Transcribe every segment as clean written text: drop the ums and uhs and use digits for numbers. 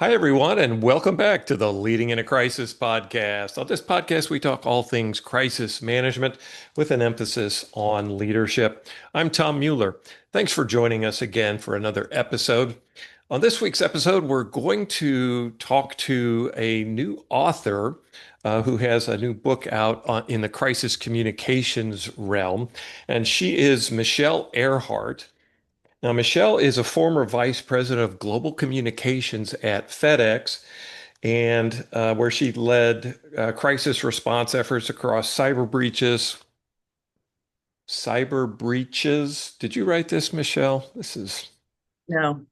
Hi, everyone, and welcome back to the Leading in a Crisis podcast. On this podcast, we talk all things crisis management with an emphasis on leadership. I'm Tom Mueller. Thanks for joining us again for another episode. On this week's episode, we're going to talk to a new author who has a new book out in the crisis communications realm, and she is Michele Ehrhart. Now, Michelle is a former vice president of global communications at FedEx, and where she led crisis response efforts across cyber breaches. Did you write this, Michelle? This is No.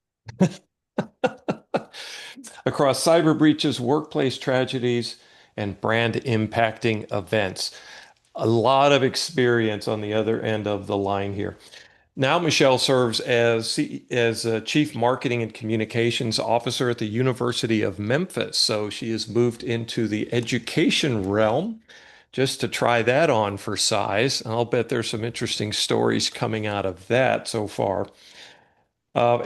across cyber breaches, workplace tragedies, and brand impacting events. A lot of experience on the other end of the line here. Now, Michelle serves as a Chief Marketing and Communications Officer at the University of Memphis. So she has moved into the education realm just to try that on for size. I'll bet there's some interesting stories coming out of that so far.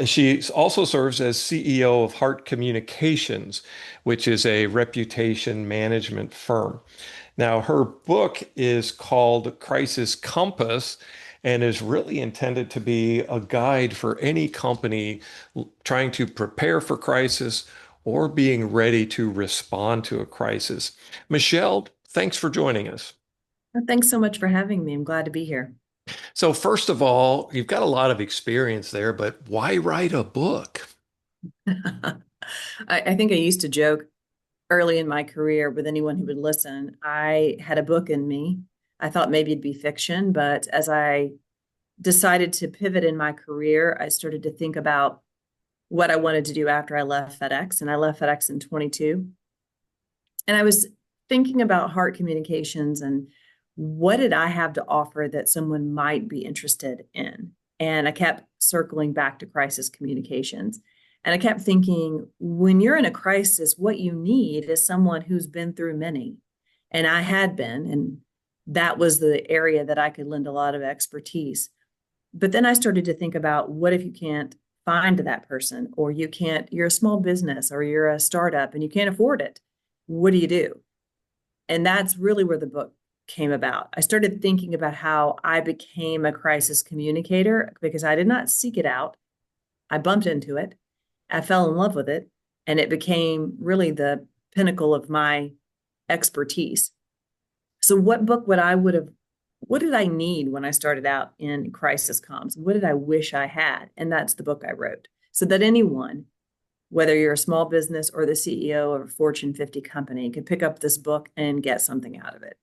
She also serves as CEO of Heart Communications, which is a reputation management firm. Now, her book is called Crisis Compass and is really intended to be a guide for any company trying to prepare for crisis or being ready to respond to a crisis. Michelle, thanks for joining us. Well, thanks so much for having me. I'm glad to be here. So, first of all, you've got a lot of experience there, but why write a book? I think I used to joke early in my career with anyone who would listen. I had a book in me. I thought maybe it'd be fiction, but as I decided to pivot in my career, I started to think about what I wanted to do after I left FedEx. And I left FedEx in 22. And I was thinking about heart communications and what did I have to offer that someone might be interested in? And I kept circling back to crisis communications. And I kept thinking, when you're in a crisis, what you need is someone who's been through many. And I had been, and that was the area that I could lend a lot of expertise. But then I started to think about what if you can't find that person, or you're a small business or you're a startup and you can't afford it. What do you do? And that's really where the book came about. I started thinking about how I became a crisis communicator because I did not seek it out. I bumped into it. I fell in love with it, and it became really the pinnacle of my expertise. So what did I need when I started out in crisis comms? What did I wish I had? And that's the book I wrote. So that anyone, whether you're a small business or the CEO of a Fortune 50 company, could pick up this book and get something out of it.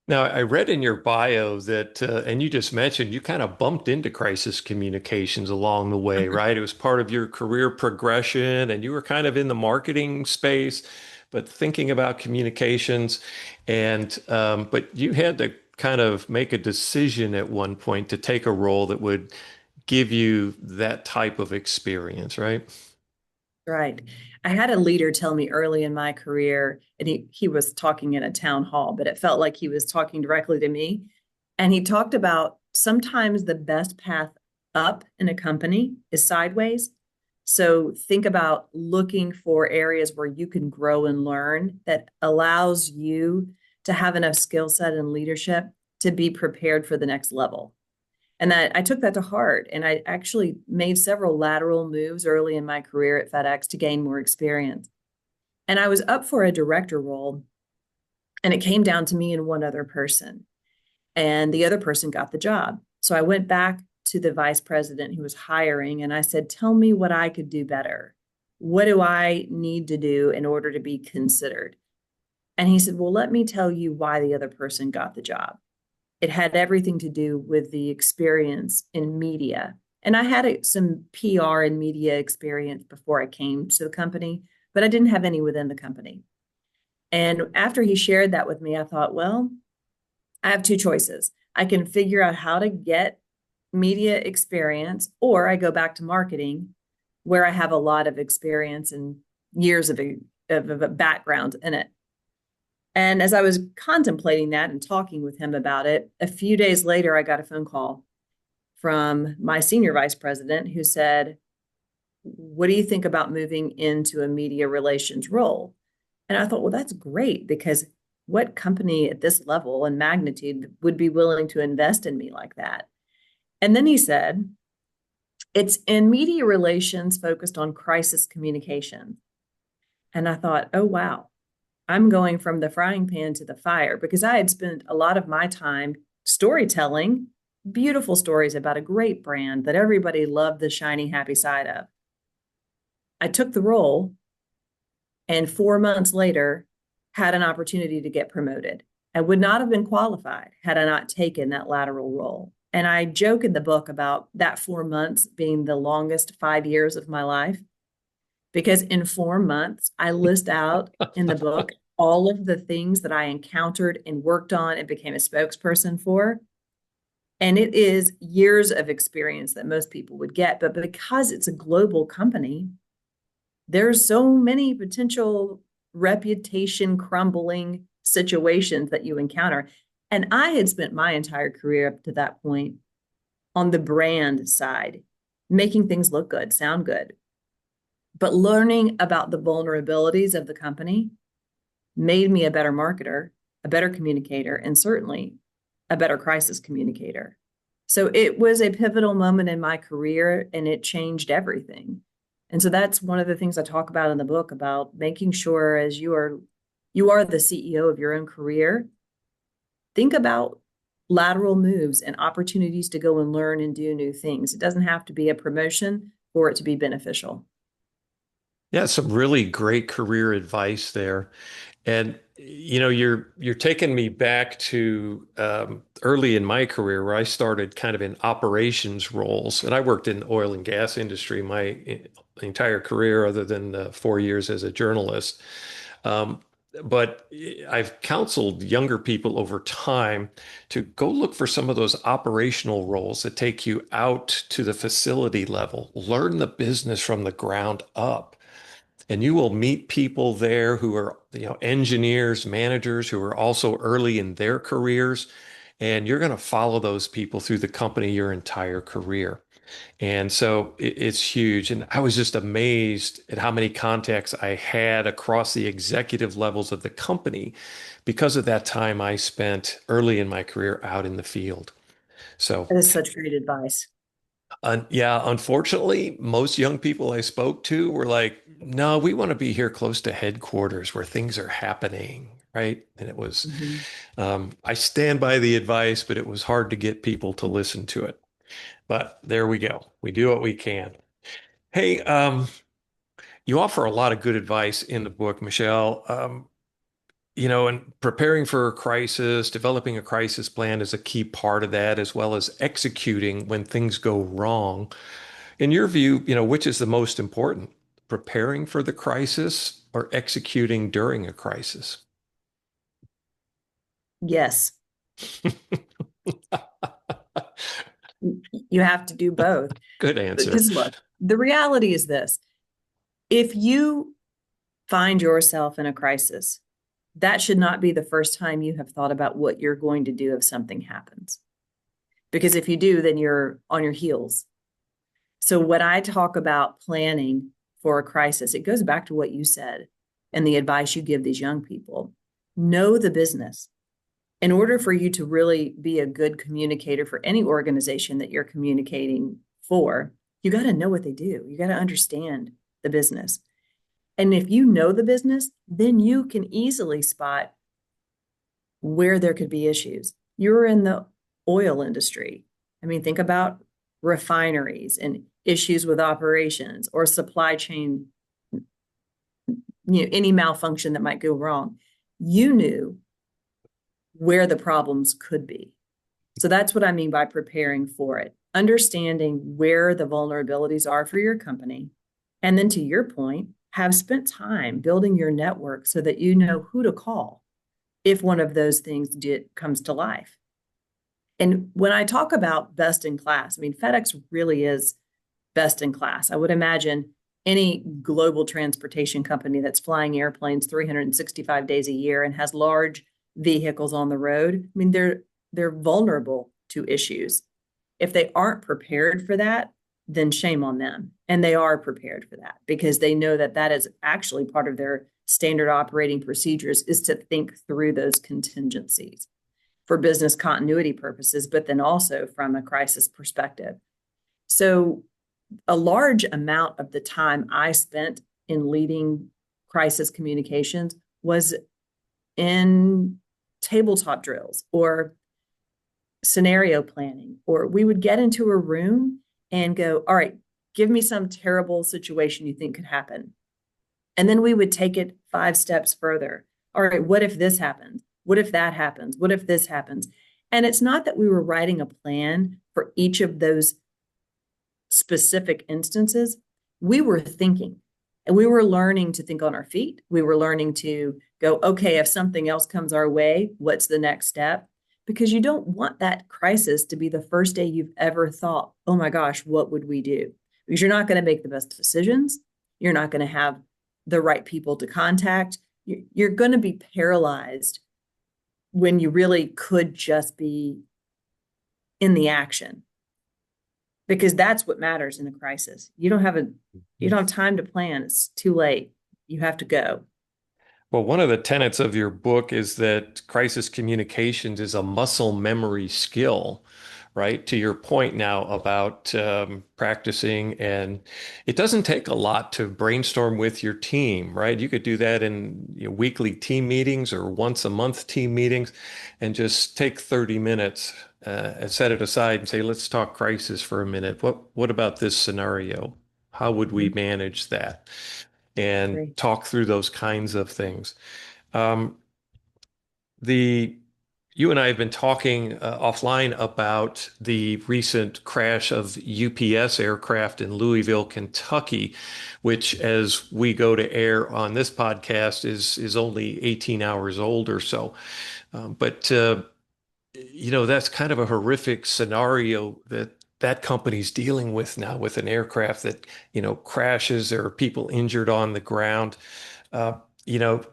Now, I read in your bio that, and you just mentioned you kind of bumped into crisis communications along the way, right? It was part of your career progression, and you were kind of in the marketing space, but thinking about communications. But you had to kind of make a decision at one point to take a role that would give you that type of experience, right? Right. I had a leader tell me early in my career, and he was talking in a town hall, but it felt like he was talking directly to me. And he talked about sometimes the best path up in a company is sideways. So think about looking for areas where you can grow and learn that allows you to have enough skill set and leadership to be prepared for the next level. And that I took that to heart. And I actually made several lateral moves early in my career at FedEx to gain more experience. And I was up for a director role, and it came down to me and one other person. And the other person got the job. So I went back to the vice president who was hiring, and I said, tell me what I could do better. What do I need to do in order to be considered? And he said, well, let me tell you why the other person got the job. It had everything to do with the experience in media. And I had some PR and media experience before I came to the company, but I didn't have any within the company. And after he shared that with me, I thought, well, I have two choices. I can figure out how to get media experience, or I go back to marketing, where I have a lot of experience and years of a background in it. And as I was contemplating that and talking with him about it, a few days later, I got a phone call from my senior vice president who said, what do you think about moving into a media relations role? And I thought, well, that's great because what company at this level and magnitude would be willing to invest in me like that? And then he said, it's in media relations focused on crisis communication. And I thought, oh, wow, I'm going from the frying pan to the fire because I had spent a lot of my time storytelling beautiful stories about a great brand that everybody loved the shiny, happy side of. I took the role and 4 months later had an opportunity to get promoted. I would not have been qualified had I not taken that lateral role. And I joke in the book about that 4 months being the longest 5 years of my life because in 4 months, I list out in the book all of the things that I encountered and worked on and became a spokesperson for. And it is years of experience that most people would get. But because it's a global company, there's so many potential reputation crumbling situations that you encounter. And I had spent my entire career up to that point on the brand side, making things look good, sound good. But learning about the vulnerabilities of the company made me a better marketer, a better communicator, and certainly a better crisis communicator. So it was a pivotal moment in my career and it changed everything. And so that's one of the things I talk about in the book about making sure as you are the CEO of your own career, think about lateral moves and opportunities to go and learn and do new things. It doesn't have to be a promotion for it to be beneficial. Yeah, some really great career advice there. And you're taking me back to early in my career where I started kind of in operations roles, and I worked in the oil and gas industry my entire career, other than 4 years as a journalist. Um, but I've counseled younger people over time to go look for some of those operational roles that take you out to the facility level, learn the business from the ground up, and you will meet people there who are, engineers, managers who are also early in their careers, and you're going to follow those people through the company your entire career. And so it's huge. And I was just amazed at how many contacts I had across the executive levels of the company because of that time I spent early in my career out in the field. So That is such great advice. yeah, unfortunately, most young people I spoke to were like, no, we want to be here close to headquarters where things are happening, right? And it was, Mhm. I stand by the advice, but it was hard to get people to listen to it. But there we go. We do what we can. Hey, you offer a lot of good advice in the book, Michelle. And preparing for a crisis, developing a crisis plan is a key part of that, as well as executing when things go wrong. In your view, which is the most important, preparing for the crisis or executing during a crisis? Yes, you have to do both. Good answer. Because look, the reality is this. If you find yourself in a crisis, that should not be the first time you have thought about what you're going to do if something happens. Because if you do, then you're on your heels. So when I talk about planning for a crisis, it goes back to what you said and the advice you give these young people. Know the business. In order for you to really be a good communicator for any organization that you're communicating for, you got to know what they do. You got to understand the business. And if you know the business, then you can easily spot where there could be issues. You're in the oil industry. I mean, think about refineries and issues with operations or supply chain, any malfunction that might go wrong. You knew where the problems could be. So that's what I mean by preparing for it, understanding where the vulnerabilities are for your company. And then to your point, have spent time building your network so that you know who to call if one of those things comes to life. And when I talk about best in class, I mean, FedEx really is best in class. I would imagine any global transportation company that's flying airplanes 365 days a year and has large vehicles on the road, I mean, they're vulnerable to issues. If they aren't prepared for that, then shame on them. And they are prepared for that because they know that that is actually part of their standard operating procedures, is to think through those contingencies for business continuity purposes, but then also from a crisis perspective. So a large amount of the time I spent in leading crisis communications was in tabletop drills or scenario planning, or we would get into a room and go, all right, give me some terrible situation you think could happen. And then we would take it 5 steps further. All right, what if this happens? What if that happens? What if this happens? And it's not that we were writing a plan for each of those specific instances. We were thinking, and we were learning to think on our feet. We were learning to go, okay, if something else comes our way, what's the next step? Because you don't want that crisis to be the first day you've ever thought, oh my gosh, what would we do? Because you're not going to make the best decisions. You're not going to have the right people to contact. You're going to be paralyzed when you really could just be in the action, because that's what matters in a crisis. You don't have time to plan. It's too late. You have to go. Well, one of the tenets of your book is that crisis communications is a muscle memory skill, right? To your point now about practicing, and it doesn't take a lot to brainstorm with your team, right? You could do that in weekly team meetings or once a month team meetings, and just take 30 minutes and set it aside and say, let's talk crisis for a minute. What about this scenario? How would we Mhm. manage that? And Agree. talk through those kinds of things. Um, the You and I have been talking offline about the recent crash of UPS aircraft in Louisville, Kentucky, which, as we go to air on this podcast, is only 18 hours old or so. But that's kind of a horrific scenario that that company's dealing with now, with an aircraft that crashes. There are people injured on the ground. Uh, you know,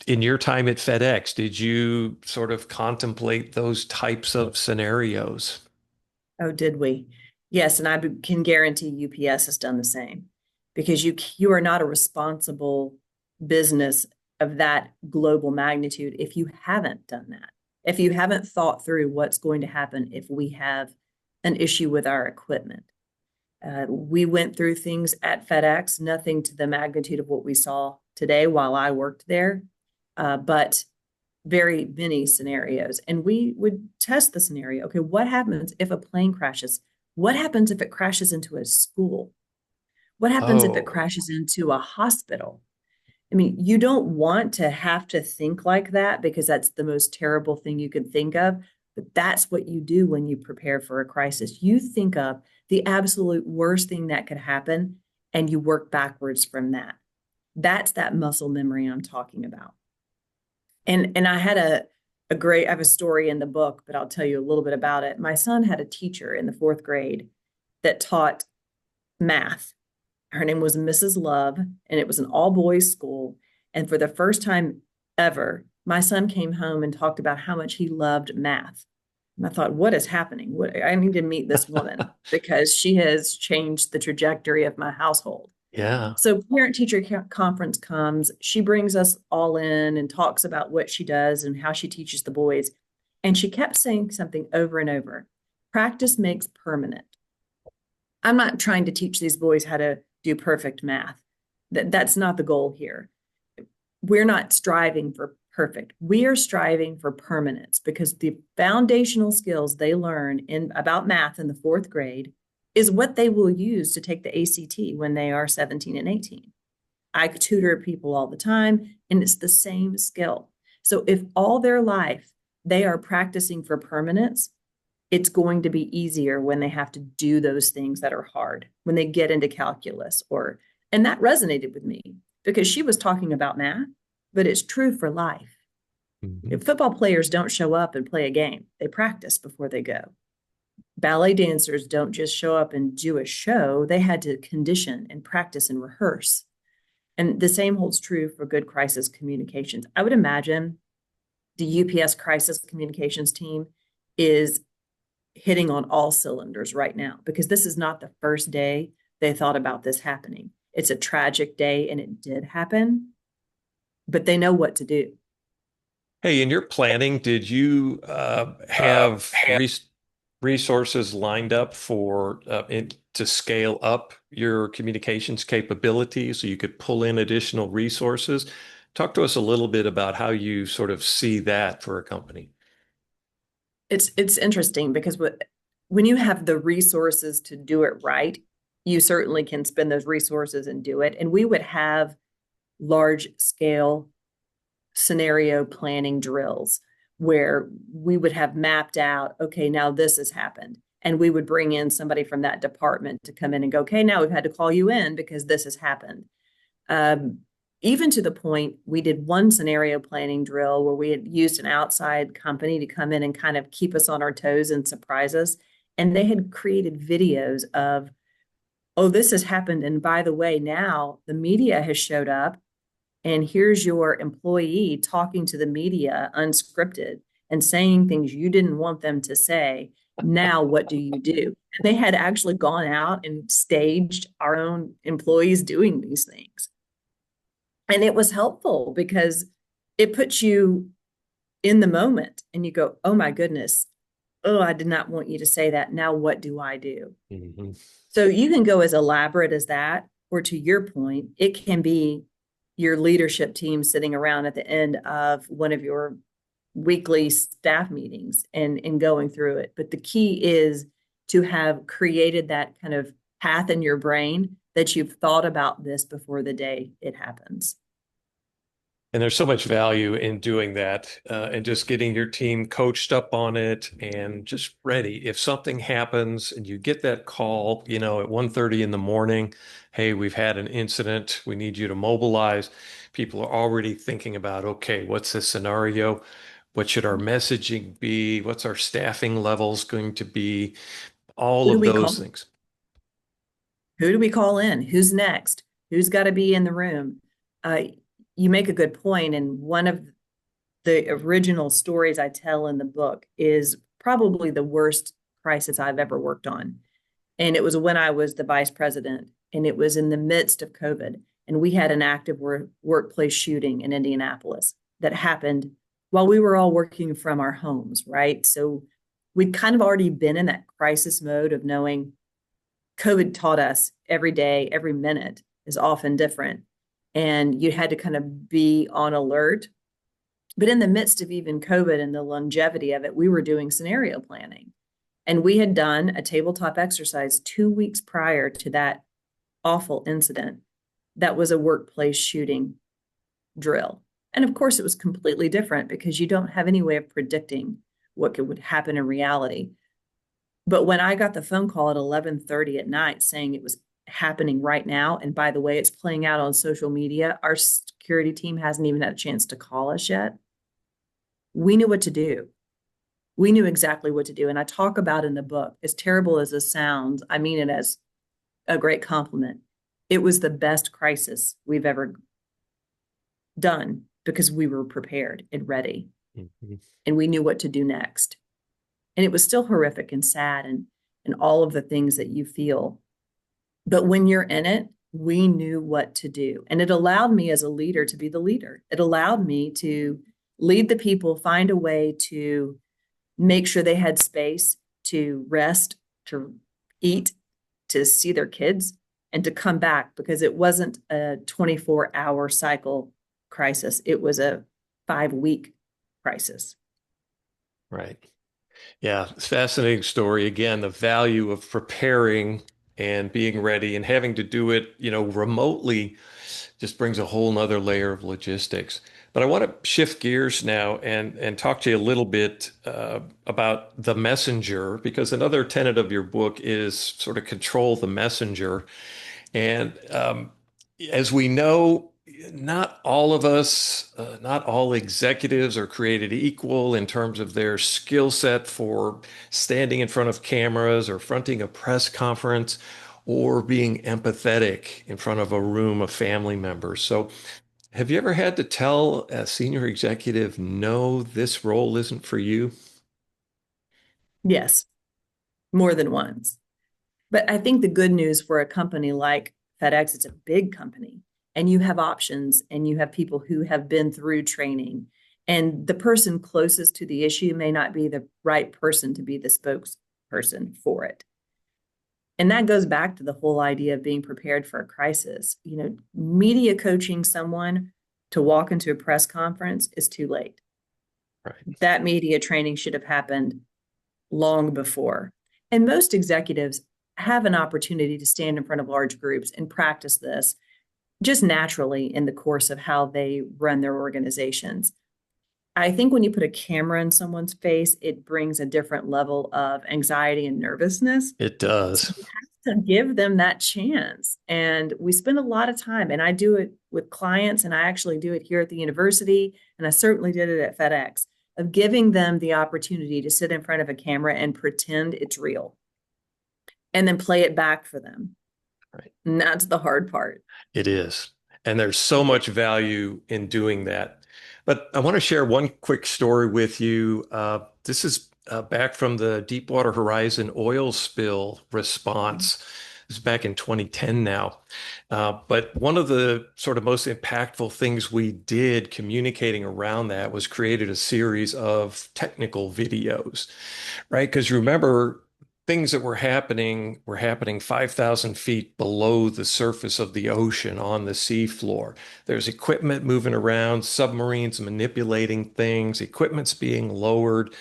in your time at FedEx, did you sort of contemplate those types of scenarios? Oh, did we? Yes, and can guarantee UPS has done the same, because you are not a responsible business of that global magnitude if you haven't done that. If you haven't thought through what's going to happen if we have an issue with our equipment. We went through things at FedEx, nothing to the magnitude of what we saw today while I worked there, but very many scenarios. And we would test the scenario. Okay, what happens if a plane crashes? What happens if it crashes into a school? What happens if it Oh, crashes into a hospital? I mean, you don't want to have to think like that, because that's the most terrible thing you could think of. But that's what you do when you prepare for a crisis. You think of the absolute worst thing that could happen and you work backwards from that. That's that muscle memory I'm talking about. And I had I have a story in the book, but I'll tell you a little bit about it. My son had a teacher in the 4th grade that taught math. Her name was Mrs. Love, and it was an all boys school. And for the first time ever, my son came home and talked about how much he loved math. And I thought, what is happening? I need to meet this woman, because she has changed the trajectory of my household. yeah. So parent teacher conference comes, she brings us all in and talks about what she does and how she teaches the boys. And she kept saying something over and over: practice makes permanent. I'm not trying to teach these boys how to do perfect math. That's not the goal here. We're not striving for perfect. We are striving for permanence, because the foundational skills they learn in about math in the 4th grade is what they will use to take the ACT when they are 17 and 18. I tutor people all the time, and it's the same skill. So if all their life they are practicing for permanence, it's going to be easier when they have to do those things that are hard, when they get into calculus and that resonated with me, because she was talking about math, but it's true for life. Mhm. If football players don't show up and play a game, they practice before they go. Ballet dancers don't just show up and do a show, they had to condition and practice and rehearse. And the same holds true for good crisis communications. I would imagine the UPS crisis communications team is hitting on all cylinders right now because this is not the first day they thought about this happening. It's a tragic day and it did happen, but they know what to do. Hey, in your planning, did you have resources lined up for to scale up your communications capabilities so you could pull in additional resources? Talk to us a little bit about how you sort of see that for a company. It's interesting because when you have the resources to do it right, you certainly can spend those resources and do it. And we would have large scale scenario planning drills where we would have mapped out, okay, now this has happened. And we would bring in somebody from that department to come in and go, okay, now we've had to call you in because this has happened. Um, Even to the point, we did one scenario planning drill where we had used an outside company to come in and kind of keep us on our toes and surprise us. And they had created videos of, oh, this has happened. And by the way, now the media has showed up and here's your employee talking to the media unscripted and saying things you didn't want them to say. Now, what do you do? And they had actually gone out and staged our own employees doing these things. And it was helpful because it puts you in the moment and you go, oh my goodness, oh, I did not want you to say that. Now, what do I do? Mhm. So you can go as elaborate as that, or to your point, it can be your leadership team sitting around at the end of one of your weekly staff meetings and going through it. But the key is to have created that kind of path in your brain that you've thought about this before the day it happens. And there's so much value in doing that and just getting your team coached up on it and just ready. If something happens and you get that call, at 1:30 in the morning, hey, we've had an incident. We need you to mobilize. People are already thinking about, okay, what's the scenario? What should our messaging be? What's our staffing levels going to be? All Who do of we those call? things. Who do we call in? Who's next? Who's got to be in the room? Uh, you make a good point, and one of the original stories I tell in the book is probably the worst crisis I've ever worked on. And it was when I was the vice president, and it was in the midst of COVID. And we had an active workplace shooting in Indianapolis that happened while we were all working from our homes, right? So we'd kind of already been in that crisis mode of knowing COVID taught us every day, every minute is often different. And you had to kind of be on alert. But in the midst of even COVID and the longevity of it, we were doing scenario planning. And we had done a tabletop exercise 2 weeks prior to that awful incident that was a workplace shooting drill. And of course, it was completely different because you don't have any way of predicting what would happen in reality. But when I got the phone call at 11:30 at night saying it was happening right now, and by the way, it's playing out on social media, our security team hasn't even had a chance to call us yet. We knew what to do. We knew exactly what to do. And I talk about in the book, as terrible as this sounds, I mean it as a great compliment. It was the best crisis we've ever done because we were prepared and ready Mhm. and we knew what to do next. And it was still horrific and sad and all of the things that you feel. But when you're in it, we knew what to do. And it allowed me as a leader to be the leader. It allowed me to lead the people, find a way to make sure they had space to rest, to eat, to see their kids, and to come back because it wasn't a 24-hour cycle crisis. It was a 5 week crisis. Right. Yeah, it's a fascinating story. Again, the value of preparing and being ready and having to do it, remotely just brings a whole nother layer of logistics. But I want to shift gears now and talk to you a little bit about the messenger, because another tenet of your book is sort of control the messenger. And as we know, not all of us, not all executives are created equal in terms of their skill set for standing in front of cameras or fronting a press conference or being empathetic in front of a room of family members. So, have you ever had to tell a senior executive, no, this role isn't for you? Yes. more than once. But I think the good news for a company like FedEx, it's a big company, and you have options and you have people who have been through training. And the person closest to the issue may not be the right person to be the spokesperson for it. And that goes back to the whole idea of being prepared for a crisis. You know, media coaching someone to walk into a press conference is too late. Right. That media training should have happened long before. And most executives have an opportunity to stand in front of large groups and practice this just naturally in the course of how they run their organizations. I think when you put a camera in someone's face, it brings a different level of anxiety and nervousness. It So does. you have to give them that chance. And we spend a lot of time, and I do it with clients, and I actually do it here at the university, and I certainly did it at FedEx, of giving them the opportunity to sit in front of a camera and pretend it's real and then play it back for them. Right. And that's the hard part. It is. And there's so much value in doing that. But I want to share one quick story with you. This is back from the Deepwater Horizon oil spill response. This is back in 2010 now. But one of the sort of most impactful things we did communicating around that was created a series of technical videos, right? Because remember, things that were happening 5,000 feet below the surface of the ocean on the seafloor. There's equipment moving around, submarines manipulating things, equipment's being lowered.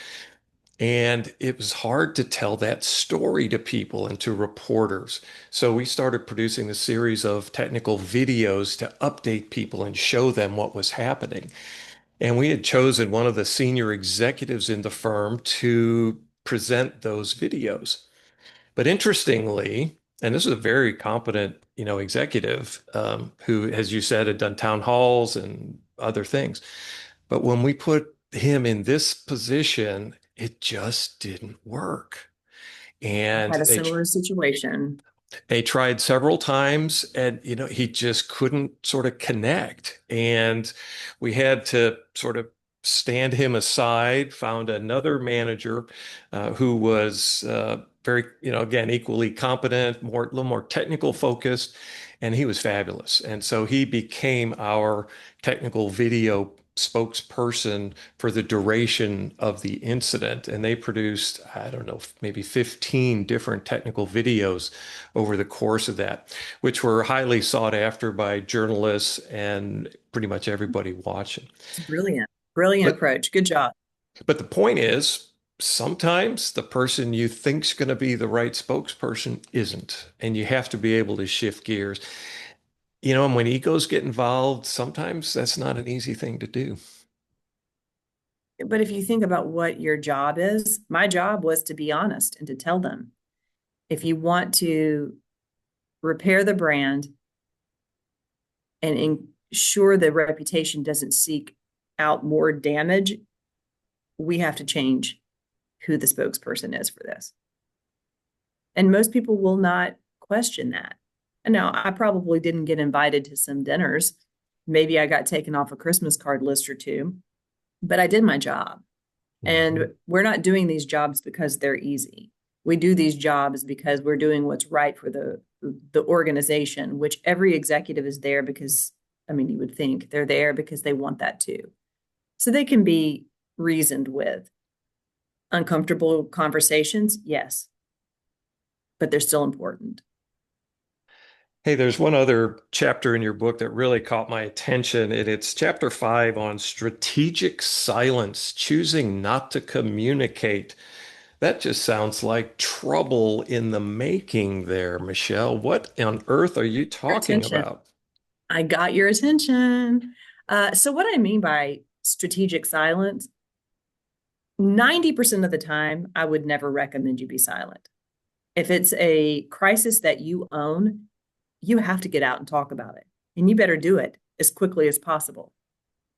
And it was hard to tell that story to people and to reporters. So we started producing a series of technical videos to update people and show them what was happening. And we had chosen one of the senior executives in the firm to present those videos. But interestingly, and this is a very competent, executive who, as you said, had done town halls and other things. But when we put him in this position, it just didn't work. I And had a they similar situation. they tried several times and, he just couldn't sort of connect. And we had to sort of stand him aside, found another manager who was very, again, equally competent, a little more technical focused, and he was fabulous. And so he became our technical video spokesperson for the duration of the incident. And they produced, I don't know, maybe 15 different technical videos over the course of that, which were highly sought after by journalists and pretty much everybody watching. It's brilliant. Brilliant But approach. Good job. but the point is, sometimes the person you think's going to be the right spokesperson isn't, and you have to be able to shift gears. And when egos get involved, sometimes that's not an easy thing to do. But if you think about what your job is, my job was to be honest and to tell them if you want to repair the brand and ensure the reputation doesn't seek out more damage, we have to change who the spokesperson is for this. And most people will not question that. And now I probably didn't get invited to some dinners. Maybe I got taken off a Christmas card list or two, but I did my job. Mhm. And we're not doing these jobs because they're easy. We do these jobs because we're doing what's right for the organization, which every executive is there because, I mean, you would think they're there because they want that too. So they can be reasoned with. Uncomfortable conversations, yes, but they're still important. Hey, there's one other chapter in your book that really caught my attention, and it's chapter 5 on strategic silence, choosing not to communicate. That just sounds like trouble in the making there, Michelle. What on earth are you Your talking attention. about? I got your attention. So what I mean by strategic silence, 90% of the time, I would never recommend you be silent. If it's a crisis that you own, you have to get out and talk about it. And you better do it as quickly as possible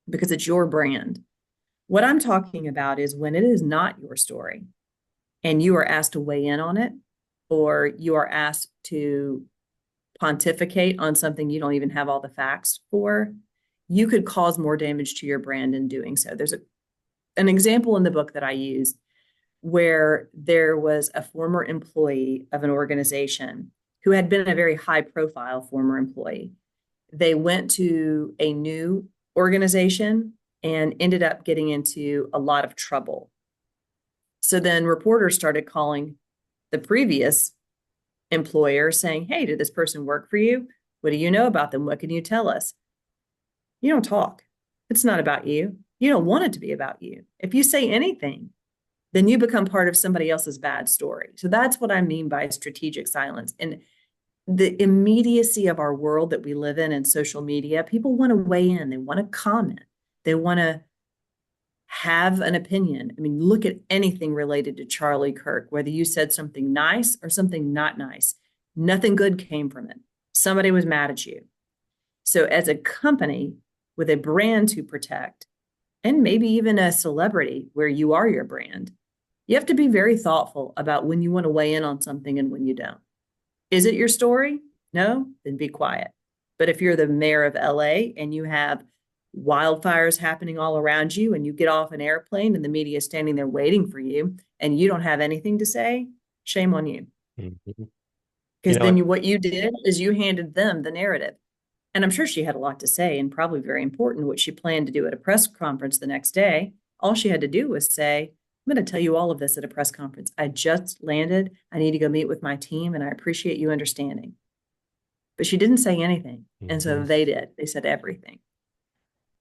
because it's your brand. What I'm talking about is when it is not your story and you are asked to weigh in on it, or you are asked to pontificate on something you don't even have all the facts for, you could cause more damage to your brand in doing so. There's an example in the book that I use where there was a former employee of an organization who had been a very high profile former employee. They went to a new organization and ended up getting into a lot of trouble. So then reporters started calling the previous employer saying, "Hey, did this person work for you? What do you know about them? What can you tell us?" You don't talk. It's not about you. You don't want it to be about you. If you say anything, then you become part of somebody else's bad story. So that's what I mean by strategic silence. And the immediacy of our world that we live in and social media, people want to weigh in, they want to comment, they want to have an opinion. I mean, look at anything related to Charlie Kirk, whether you said something nice or something not nice, nothing good came from it. Somebody was mad at you. So, as a company with a brand to protect, and maybe even a celebrity where you are your brand, you have to be very thoughtful about when you want to weigh in on something and when you don't. Is it your story? No? Then be quiet. But if you're the mayor of LA and you have wildfires happening all around you and you get off an airplane and the media is standing there waiting for you and you don't have anything to say, shame on you. Mhm. You Because know, then what you did is you handed them the narrative. And I'm sure she had a lot to say and probably very important what she planned to do at a press conference the next day. All she had to do was say, "I'm going to tell you all of this at a press conference. I just landed. I need to go meet with my team and I appreciate you understanding." But she didn't say anything. And so mhm. they did. They said everything.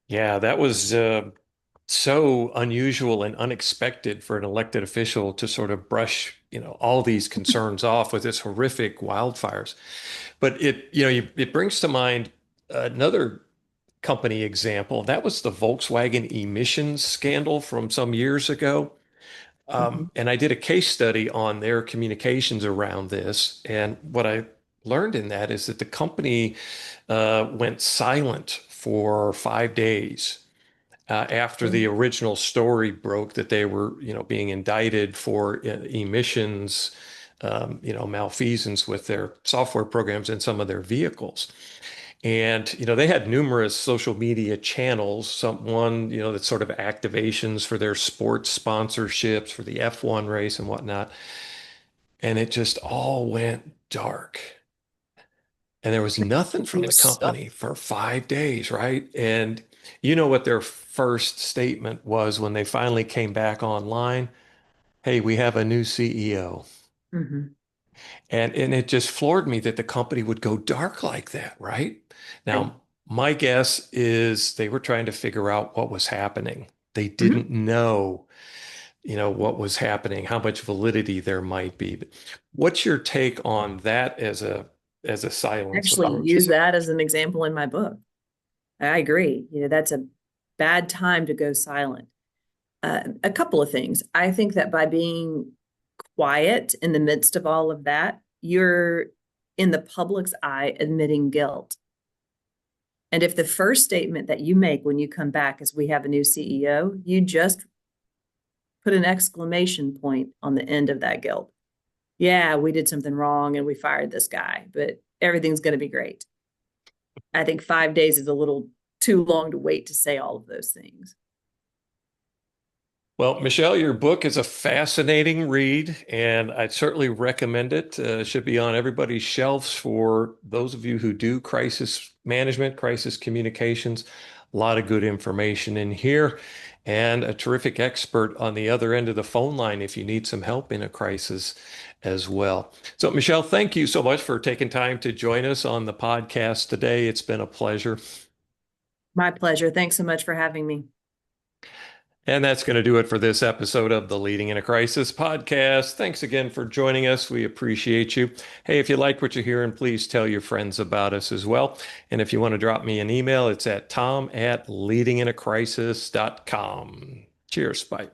Yeah, that was so unusual and unexpected for an elected official to sort of brush, all these concerns off with this horrific wildfires. But it brings to mind another company example. That was the Volkswagen emissions scandal from some years ago. Mhm. And I did a case study on their communications around this. And what I learned in that is that the company went silent for 5 days after the original story broke that they were, being indicted for emissions, malfeasance with their software programs in some of their vehicles. And, they had numerous social media channels, one, that's sort of activations for their sports sponsorships for the F1 race and whatnot. And it just all went dark. And there was nothing from the company for 5 days, right? And you know what their first statement was when they finally came back online? Hey, we have a new CEO. Mhm. And it just floored me that the company would go dark like that, right? Right. Now, my guess is they were trying to figure out what was happening. They Mhm. didn't know, what was happening, how much validity there might be. But what's your take on that as a silence Actually, approach? use that as an example in my book. I agree. That's a bad time to go silent. A couple of things. I think that by being quiet in the midst of all of that, you're in the public's eye admitting guilt. And if the first statement that you make when you come back is we have a new CEO, you just put an exclamation point on the end of that guilt. Yeah, we did something wrong and we fired this guy, but everything's going to be great. I think 5 days is a little too long to wait to say all of those things. Well, Michelle, your book is a fascinating read, and I'd certainly recommend it. It should be on everybody's shelves for those of you who do crisis management, crisis communications. A lot of good information in here, and a terrific expert on the other end of the phone line if you need some help in a crisis as well. So, Michelle, thank you so much for taking time to join us on the podcast today. It's been a pleasure. My pleasure. Thanks so much for having me. And that's going to do it for this episode of the Leading in a Crisis podcast. Thanks again for joining us. We appreciate you. Hey, if you like what you're hearing, please tell your friends about us as well. And if you want to drop me an email, it's at tom@leadinginacrisis.com. Cheers. Bye.